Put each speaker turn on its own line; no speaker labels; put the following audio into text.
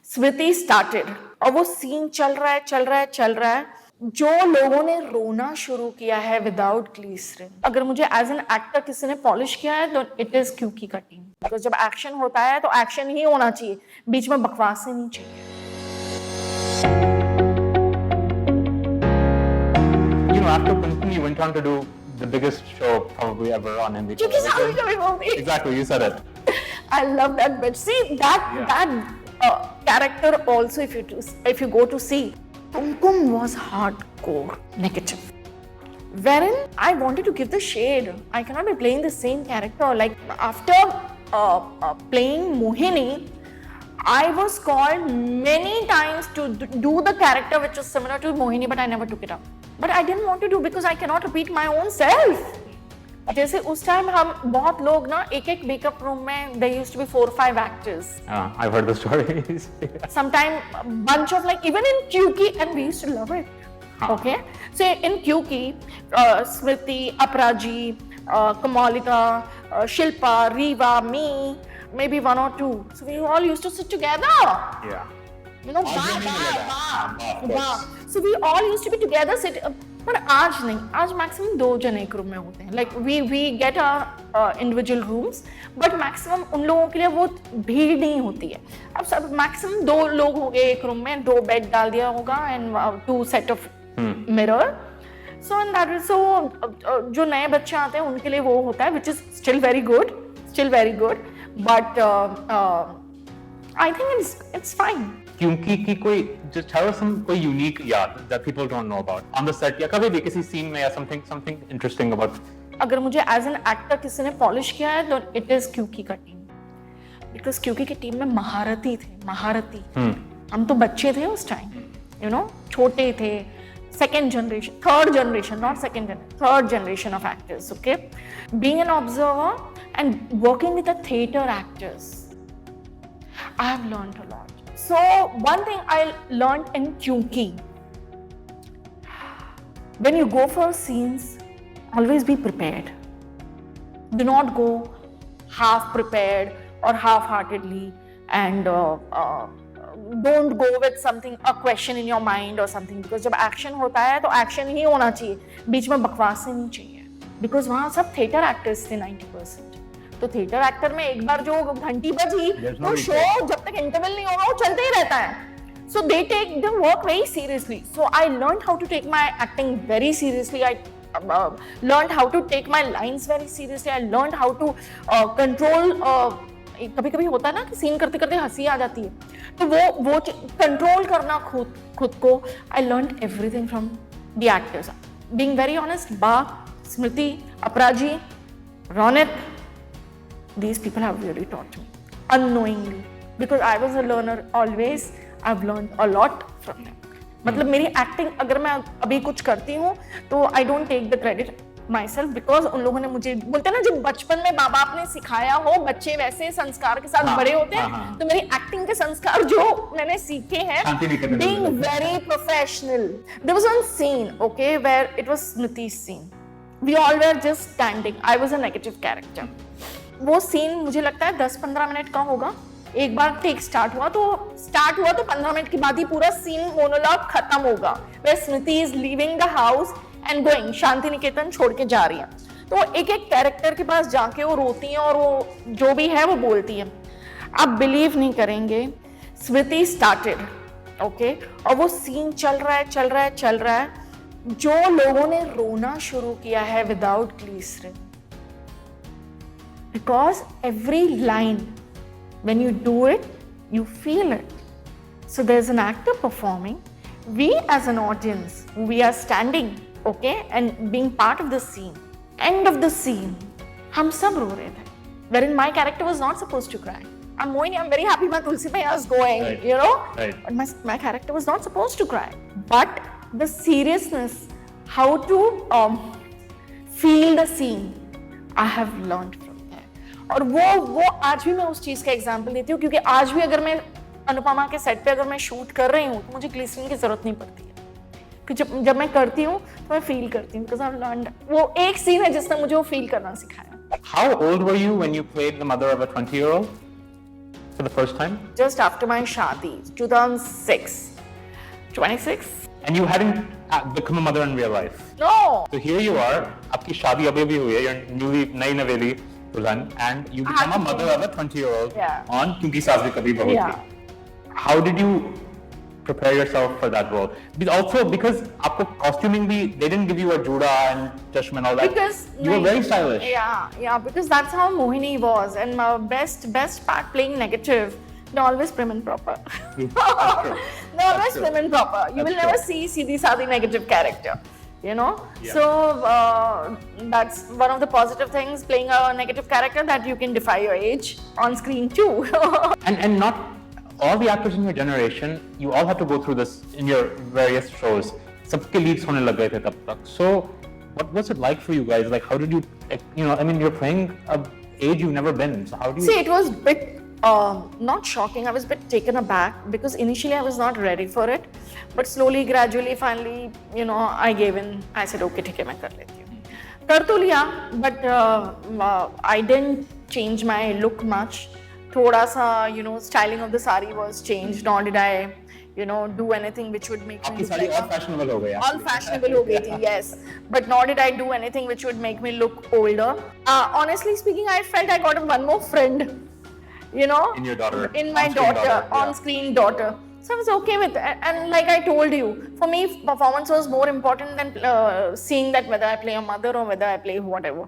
स्मृति started और वो scene चल रहा है। जो लोगों ने रोना शुरू किया है विदाउट ग्लिसरीन, अगर मुझे एज एन एक्टर किसी ने पॉलिश किया है तो इट इज क्यूकी का टीम। बिकॉज जब एक्शन होता है तो एक्शन ही होना चाहिए, बीच में बकवास ही नहीं चाहिए।
You know, after Kunkum, you went on to do the biggest show probably ever on NBC.
क्योंकि सारी कभी बोलती है।
Exactly, you said it.
I love that bit. See that character also. If you go to see, Kumkum was hardcore negative, wherein I wanted to give the shade. I cannot be playing the same character. Like after playing Mohini, I was called many times to do the character which was similar to Mohini, but I never took it up. But I didn't want to do because I cannot repeat my own self. जैसे उस time हम बहुत लोग ना एक makeup room में there used to be 4 or 5 actors.
I've heard the stories.
Sometime bunch of like even in Kyuki, and we used to love it. Okay, so in Kyuki, Smriti, Aparaji, Kamalika, Shilpa, Riva, me, maybe 1 or 2. So we all used to sit together.
Yeah.
You know, so we all used to be together, sit. पर आज नहीं, आज maximum 2 जन एक room में होते हैं। Like we get individual rooms, but maximum उन लोगों के लिए वो भीड़ नहीं होती है। अब सब मैक्सिमम 2 लोग हो गए एक रूम में, 2 बेड डाल दिया होगा and 2 set of mirror. So and that is so जो नए बच्चे आते हैं उनके लिए वो होता है, which is still very good, but I think it's fine.
क्योंकि की कोई just tell us some कोई unique याद that people don't know about on the set या कभी भी किसी scene में या something interesting about.
अगर मुझे एज एन एक्टर किसी ने पॉलिश किया है तो इट इज क्यूकी का टीम, बिकॉज क्यूकी की टीम में महारथी थे। हम तो बच्चे थे उस टाइम, यू नो, छोटे थे। Third generation of actors, okay? Being an observer and working with the theatre actors, I have learned a lot. So one thing I learned in Kyuki, when you go for scenes, always be prepared. Do not go half prepared or half-heartedly, and don't go with a question in your mind or something, because जब action होता है तो action ही होना चाहिए, बीच में बकवास ही नहीं चाहिए। Because वहाँ सब theatre actors थे 90%। तो थिएटर एक्टर में एक बार जो घंटी बजी तो शो जब तक इंटरवल नहीं होगा वो चलते ही रहता है। So they take the work very seriously. So I learn how to take my acting very seriously. I learn how to take my lines very seriously. I learn how to control. कभी कभी होता है ना कि scene करते करते हंसी आ जाती है, तो वो कंट्रोल करना खुद को। I learn everything from the actors. Being very honest, बा, स्मृति, अपराजी, Ronit, these people have really taught me unknowingly, because I was a learner always. I've learned a lot from them. मतलब मेरी एक्टिंग अगर मैं अभी कुछ करती हूँ तो I don't take the credit myself, because उन लोगों ने मुझे, बोलते हैं ना, जब बचपन में माँ बाप ने सिखाया हो, बच्चे वैसे संस्कार के साथ बड़े होते हैं। तो मेरी एक्टिंग के संस्कार जो मैंने सीखे हैं, being very professional. There was one scene, okay, where it was Smriti's scene. We all were just standing. I was a negative character. वो सीन मुझे लगता है 10-15 मिनट का होगा। एक बार टेक स्टार्ट हुआ तो 15 मिनट के बाद ही पूरा सीन मोनोलॉग खत्म होगा। Where Smriti is leaving the house and going, Shanti Niketan छोड़ के जा रही है, तो एक कैरेक्टर के पास जाके वो रोती है और वो जो भी है वो बोलती है। आप बिलीव नहीं करेंगे, स्मृति स्टार्टेड, ओके, और वो सीन चल रहा है। जो लोगों ने रोना शुरू किया है without glycerine, because every line, when you do it, you feel it. So there's an actor performing, we as an audience, we are standing, okay, and being part of the scene. End of the scene, हम सब रो रहे थे, wherein my character was not supposed to cry. I'm Mohini, I'm very happy my Tulsi Maiya is going, right, you know, right. But my character was not supposed to cry. But the seriousness, how to feel the scene, I have learned. और वो आज भी मैं उस चीज का example देती हूँ, क्योंकि आज भी अगर मैं अनुपमा के सेट पे अगर मैं शूट कर रही हूँ तो मुझे ग्लिसरीन की जरूरत नहीं पड़ती है, क्योंकि जब मैं करती हूँ तो मैं फील करती हूँ, बिकॉज़ आई हैव लर्नड। वो एक सीन है जिसने मुझे वो फील करना सिखाया।
How old were you when you played the mother of a 20-year-old? for the first time?
Just after my shadi, 2006. 26?
And you hadn't become a mother in real life.
No.
So here you are, आपकी शादी अभी अभी हुई है, you're newly नई नवेली दुल्हन, and you become a mother of a 20-year-old on क्योंकि सास भी कभी बहू थी. How did you prepare yourself for that role? Also because आपको costuming भी, they didn't give you a juda and chashma and all that.
Because
you were very stylish.
Yeah, because that's how Mohini was, and my best part playing negative. They're always prim and proper. They're always prim and proper. You will never see Seedhi Saadi negative character. You know?
Yeah.
So that's one of the positive things, playing a negative character, that you can defy your age on screen too.
And not all the actors in your generation, you all had to go through this in your various shows. सबके leads होने लग गए थे तब तक. So what was it like for you guys? Like how did you, I mean, you're playing a age you've never been. So how do you?
See, it was a bit not shocking. I was a bit taken aback because initially I was not ready for it, but slowly, gradually, finally, I gave in. I said, okay, ठीक है, मैं कर लेती हूँ. कर तो लिया, but I didn't change my look much. थोड़ा सा, styling of the sari was changed. Nor did I, do anything which would make me
आपकी
look
सारी
like
all fashionable हो गई.
all fashionable हो गई थी, yes. But nor did I do anything which would make me look older. Honestly speaking, I felt I got one more friend. In
your daughter.
In my daughter, on-screen daughter. So I was okay with it. And like I told you, for me, performance was more important than seeing that whether I play a mother or whether I play whatever.